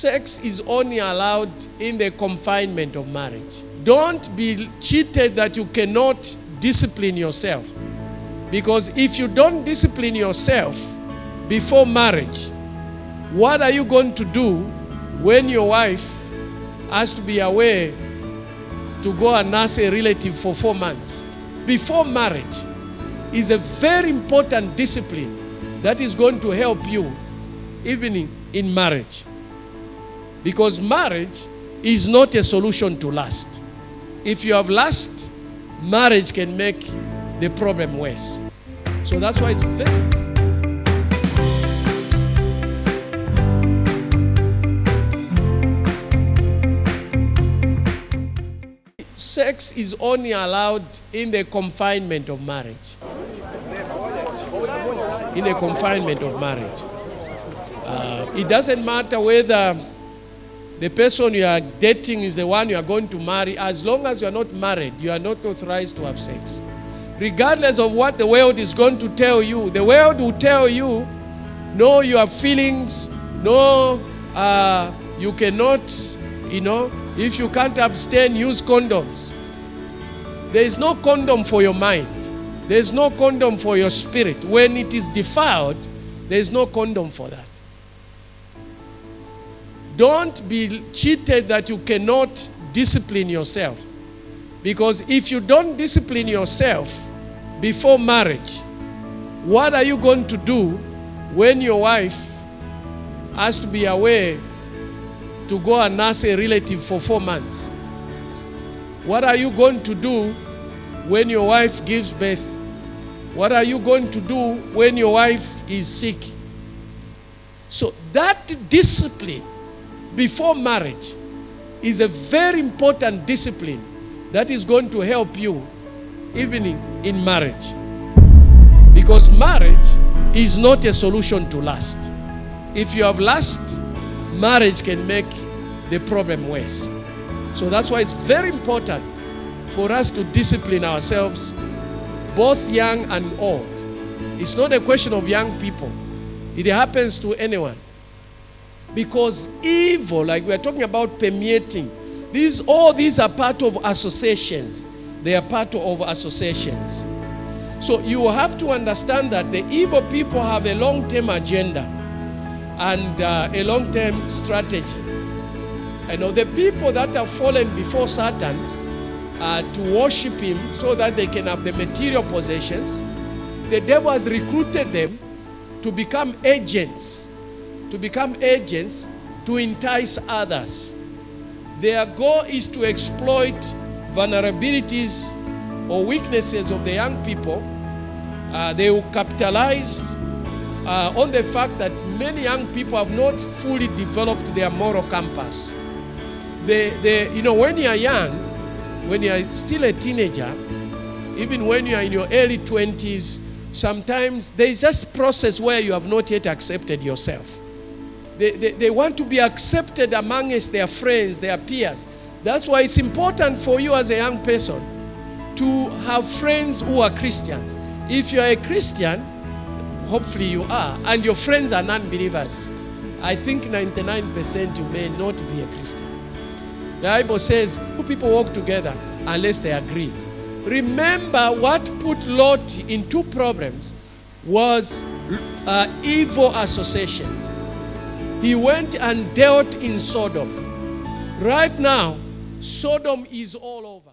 Sex is only allowed in the confinement of marriage. Don't be cheated that you cannot discipline yourself. Because if you don't discipline yourself before marriage, what are you going to do when your wife has to be away to go and nurse a relative for 4 months? Before marriage is a very important discipline that is going to help you even in marriage. Because marriage is not a solution to lust. If you have lust, marriage can make the problem worse. So that's why it's very... Sex is only allowed in the confinement of marriage. In the confinement of marriage. It doesn't matter whether the person you are dating is the one you are going to marry. As long as you are not married, you are not authorized to have sex. Regardless of what the world is going to tell you, the world will tell you, no, you have feelings, no, you cannot, if you can't abstain, use condoms. There is no condom for your mind. There is no condom for your spirit. When it is defiled, there is no condom for that. Don't be cheated that you cannot discipline yourself. Because if you don't discipline yourself before marriage, what are you going to do when your wife has to be away to go and nurse a relative for 4 months? What are you going to do when your wife gives birth? What are you going to do when your wife is sick? So that discipline before marriage is a very important discipline that is going to help you even in marriage. Because marriage is not a solution to lust. If you have lust, marriage can make the problem worse. So that's why it's very important for us to discipline ourselves, both young and old. It's not a question of young people. It happens to anyone. Because evil, like we are talking about permeating, all these are part of associations. They are part of associations. So you have to understand that the evil people have a long-term agenda and a long-term strategy. The people that have fallen before Satan to worship him so that they can have the material possessions, the devil has recruited them to become agents to entice others. Their goal is to exploit vulnerabilities or weaknesses of the young people. They will capitalize on the fact that many young people have not fully developed their moral compass. When you are young, when you are still a teenager, even when you are in your early 20s, sometimes there is just a process where you have not yet accepted yourself. They want to be accepted amongst their friends, their peers. That's why it's important for you as a young person to have friends who are Christians. If you are a Christian, hopefully you are, and your friends are non-believers, I think 99% you may not be a Christian. The Bible says, two people walk together unless they agree. Remember, what put Lot into problems was evil associations. He went and dealt in Sodom. Right now, Sodom is all over.